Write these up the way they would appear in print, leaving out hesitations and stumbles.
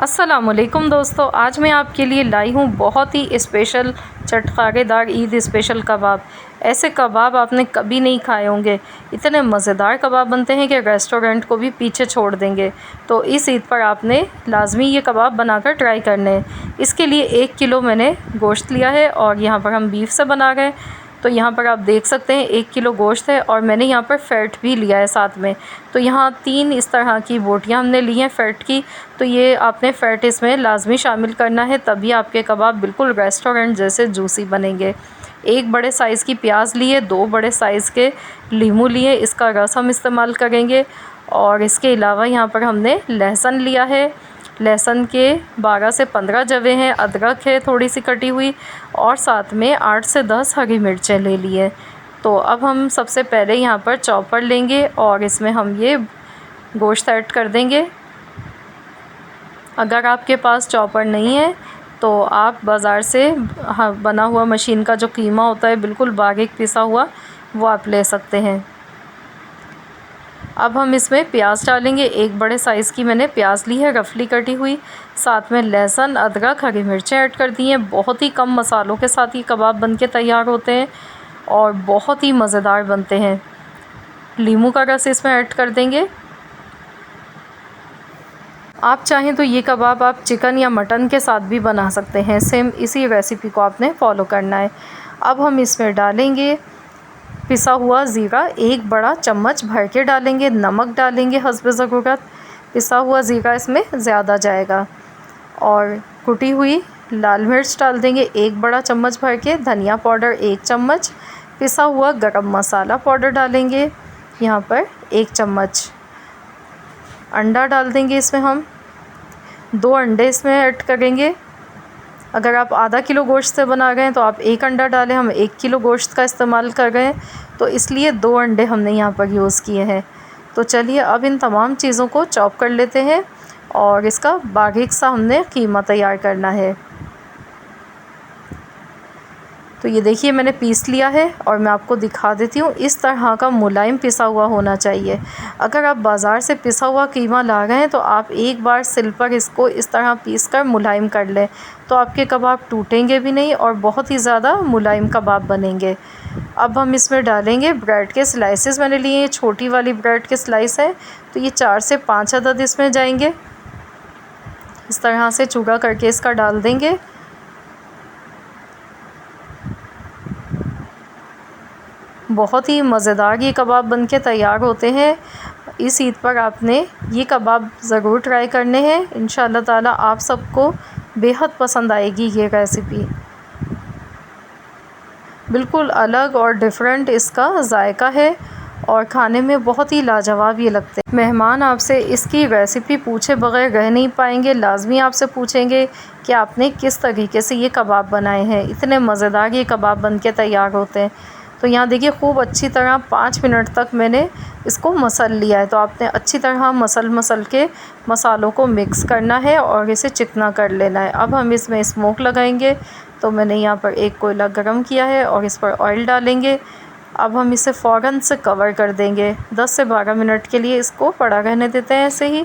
अस्सलामुअलैकुम दोस्तों, आज मैं आपके लिए लाई हूँ बहुत ही स्पेशल चटखारेदार ईद स्पेशल कबाब। ऐसे कबाब आपने कभी नहीं खाए होंगे। इतने मज़ेदार कबाब बनते हैं कि रेस्टोरेंट को भी पीछे छोड़ देंगे। तो इस ईद पर आपने लाजमी ये कबाब बनाकर ट्राई करने हैं। इसके लिए 1 किलो मैंने गोश्त लिया है और यहाँ पर हम बीफ से बना रहे हैं। तो यहाँ पर आप देख सकते हैं 1 किलो गोश्त है और मैंने यहाँ पर फ़ैट भी लिया है साथ में। तो यहाँ 3 इस तरह की बोटियाँ हमने ली हैं फ़ैट की। तो ये आपने फ़ैट इसमें लाजमी शामिल करना है, तभी आपके कबाब बिल्कुल रेस्टोरेंट जैसे जूसी बनेंगे। 1 बड़े साइज़ की प्याज लिए, 2 बड़े साइज़ के लीमू लिए, इसका रस हम इस्तेमाल करेंगे। और इसके अलावा यहाँ पर हमने लहसुन लिया है, लहसुन के 12 से 15 जवे हैं, अदरक है थोड़ी सी कटी हुई और साथ में 8 से 10 हरी मिर्चें ले लिए। तो अब हम सबसे पहले यहाँ पर चॉपर लेंगे और इसमें हम ये गोश्त ऐड कर देंगे। अगर आपके पास चॉपर नहीं है तो आप बाज़ार से बना हुआ मशीन का जो कीमा होता है बिल्कुल बारीक पिसा हुआ, वो आप ले सकते हैं। अब हम इसमें प्याज डालेंगे। 1 बड़े साइज़ की मैंने प्याज ली है रफली कटी हुई, साथ में लहसुन, अदरक, हरी मिर्चें ऐड कर दी हैं। बहुत ही कम मसालों के साथ ये कबाब बनके तैयार होते हैं और बहुत ही मज़ेदार बनते हैं। लीमू का रस इसमें ऐड कर देंगे। आप चाहें तो ये कबाब आप चिकन या मटन के साथ भी बना सकते हैं। सेम इसी रेसिपी को आपने फॉलो करना है। अब हम इसमें डालेंगे पिसा हुआ ज़ीरा, 1 बड़ा चम्मच भर के डालेंगे। नमक डालेंगे हस्ब ज़रूरत, पिसा हुआ ज़ीरा इसमें ज़्यादा जाएगा। और कुटी हुई लाल मिर्च डाल देंगे 1 बड़ा चम्मच भर के। धनिया पाउडर 1 चम्मच, पिसा हुआ गरम मसाला पाउडर डालेंगे यहाँ पर 1 चम्मच। अंडा डाल देंगे इसमें हम, 2 अंडे इसमें ऐड करेंगे। अगर आप आधा किलो गोश्त से बना रहे हैं तो आप 1 अंडा डालें। हम 1 किलो गोश्त का इस्तेमाल कर रहे हैं तो इसलिए 2 अंडे हमने यहाँ पर यूज़ किए हैं। तो चलिए अब इन तमाम चीज़ों को चॉप कर लेते हैं और इसका बारीक सा हमने कीमा तैयार करना है। तो ये देखिए मैंने पीस लिया है और मैं आपको दिखा देती हूँ। इस तरह का मुलायम पिसा हुआ होना चाहिए। अगर आप बाज़ार से पिसा हुआ कीमा ला रहे हैं तो आप एक बार सिल पर इसको इस तरह पीस कर मुलायम कर लें, तो आपके कबाब टूटेंगे भी नहीं और बहुत ही ज़्यादा मुलायम कबाब बनेंगे। अब हम इसमें डालेंगे ब्रेड के स्लाइसेस मैंने लिए हैं, छोटी वाली ब्रेड के स्लाइस है, तो ये 4 से 5 अदद इसमें जाएंगे। इस तरह से चूड़ा करके इसका डाल देंगे। बहुत ही मज़ेदार ये कबाब बनके तैयार होते हैं। इस ईद पर आपने ये कबाब ज़रूर ट्राई करने हैं। इंशाअल्लाह ताला आप सबको बेहद पसंद आएगी ये रेसिपी। बिल्कुल अलग और डिफरेंट इसका ज़ायका है और खाने में बहुत ही लाजवाब ये लगते हैं। मेहमान आपसे इसकी रेसिपी पूछे बगैर रह नहीं पाएंगे, लाजमी आपसे पूछेंगे कि आपने किस तरीके से ये कबाब बनाए हैं। इतने मज़ेदार ये कबाब बनके तैयार होते हैं। तो यहाँ देखिए खूब अच्छी तरह 5 मिनट तक मैंने इसको मसल लिया है। तो आपने अच्छी तरह मसल के मसालों को मिक्स करना है और इसे चिकना कर लेना है। अब हम इसमें स्मोक लगाएंगे। तो मैंने यहाँ पर एक कोयला गरम किया है और इस पर ऑयल डालेंगे। अब हम इसे फ़ौरन से कवर कर देंगे। 10 से 12 मिनट के लिए इसको पड़ा रहने देते हैं ऐसे ही।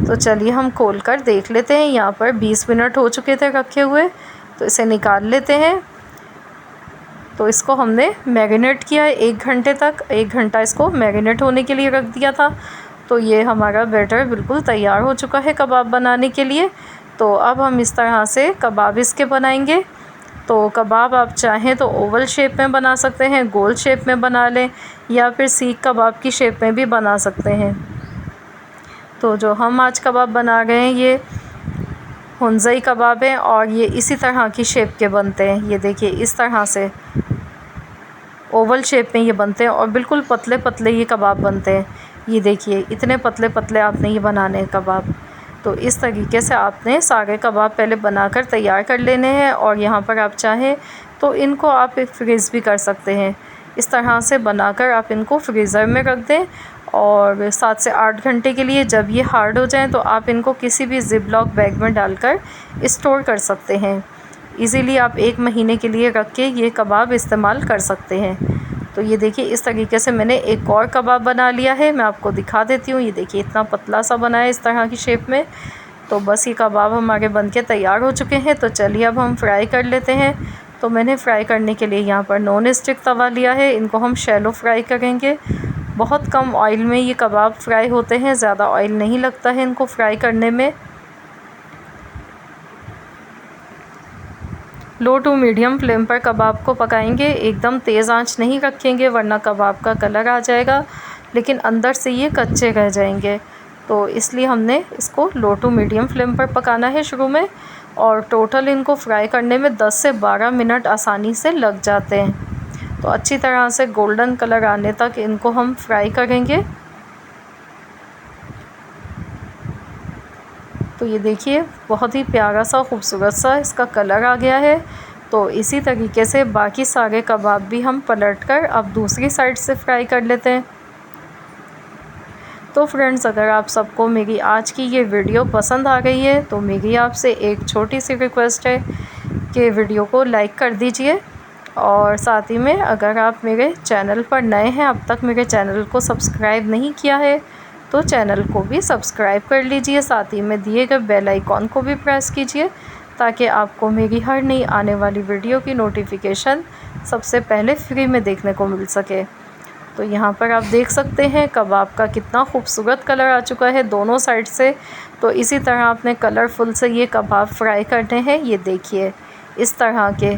तो चलिए हम खोल कर देख लेते हैं। यहाँ पर 20 मिनट हो चुके थे रखे हुए, तो इसे निकाल लेते हैं। तो इसको हमने मैरिनेट किया है 1 घंटे तक। 1 घंटा इसको मैरिनेट होने के लिए रख दिया था। तो ये हमारा बैटर बिल्कुल तैयार हो चुका है कबाब बनाने के लिए। तो अब हम इस तरह से कबाब इसके बनाएंगे। तो कबाब आप चाहें तो ओवल शेप में बना सकते हैं, गोल शेप में बना लें, या फिर सीख कबाब की शेप में भी बना सकते हैं। तो जो हम आज कबाब बना रहे हैं ये हुंज़ई कबाब है और ये इसी तरह की शेप के बनते हैं। ये देखिए इस तरह से ओवल शेप में ये बनते हैं और बिल्कुल पतले पतले ये कबाब बनते हैं। ये देखिए इतने पतले पतले आपने ये बनाने हैं कबाब। तो इस तरीके से आपने सारे कबाब पहले बनाकर तैयार कर लेने हैं और यहाँ पर आप चाहें तो इनको आप फ्रीज़ भी कर सकते हैं। इस तरह से बनाकर आप इनको फ्रीज़र में रख दें और 7 से 8 घंटे के लिए। जब ये हार्ड हो जाएं तो आप इनको किसी भी ज़िप लॉक बैग में डालकर स्टोर कर सकते हैं। इजीली आप 1 महीने के लिए रख के ये कबाब इस्तेमाल कर सकते हैं। तो ये देखिए इस तरीके से मैंने एक और कबाब बना लिया है, मैं आपको दिखा देती हूँ। ये देखिए इतना पतला सा बना है इस तरह की शेप में। तो बस ये कबाब हमारे बनके तैयार हो चुके हैं। तो चलिए अब हम फ्राई कर लेते हैं। तो मैंने फ्राई करने के लिए यहाँ पर नॉन स्टिक तवा लिया है, इनको हम शैलो फ्राई करेंगे। बहुत कम ऑयल में ये कबाब फ्राई होते हैं, ज़्यादा ऑयल नहीं लगता है इनको फ्राई करने में। लो टू मीडियम फ्लेम पर कबाब को पकाएंगे, एकदम तेज़ आंच नहीं रखेंगे वरना कबाब का कलर आ जाएगा, लेकिन अंदर से ये कच्चे रह जाएंगे। तो इसलिए हमने इसको लो टू मीडियम फ्लेम पर पकाना है शुरू में। और टोटल इनको फ्राई करने में 10 से 12 मिनट आसानी से लग जाते हैं। तो अच्छी तरह से गोल्डन कलर आने तक इनको हम फ्राई करेंगे। तो ये देखिए बहुत ही प्यारा सा खूबसूरत सा इसका कलर आ गया है। तो इसी तरीके से बाकी सारे कबाब भी हम पलटकर अब दूसरी साइड से फ्राई कर लेते हैं। तो फ्रेंड्स, अगर आप सबको मेरी आज की ये वीडियो पसंद आ गई है तो मेरी आपसे एक छोटी सी रिक्वेस्ट है कि वीडियो को लाइक कर दीजिए। और साथ ही में अगर आप मेरे चैनल पर नए हैं, अब तक मेरे चैनल को सब्सक्राइब नहीं किया है, तो चैनल को भी सब्सक्राइब कर लीजिए। साथ ही में दिए गए बेल आइकॉन को भी प्रेस कीजिए ताकि आपको मेरी हर नई आने वाली वीडियो की नोटिफिकेशन सबसे पहले फ्री में देखने को मिल सके। तो यहाँ पर आप देख सकते हैं कबाब का कितना खूबसूरत कलर आ चुका है दोनों साइड से। तो इसी तरह आपने कलरफुल से ये कबाब फ्राई करने हैं, ये देखिए इस तरह के।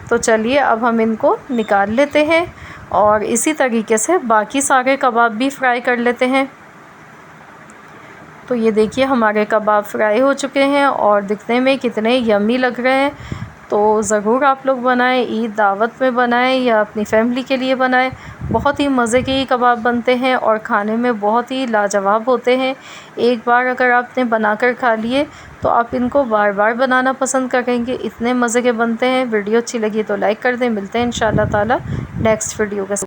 तो चलिए अब हम इनको निकाल लेते हैं और इसी तरीके से बाकी सारे कबाब भी फ्राई कर लेते हैं। तो ये देखिए हमारे कबाब फ्राई हो चुके हैं और दिखने में कितने यम्मी लग रहे हैं। तो ज़रूर आप लोग बनाएं, ईद दावत में बनाएं या अपनी फैमिली के लिए बनाएं। बहुत ही मज़े के ये कबाब बनते हैं और खाने में बहुत ही लाजवाब होते हैं। एक बार अगर आपने बनाकर खा लिए तो आप इनको बार बार बनाना पसंद करेंगे, इतने मज़े के बनते हैं। वीडियो अच्छी लगी तो लाइक कर दें। मिलते हैं इंशाल्लाह ताला नेक्स्ट वीडियो के साथ।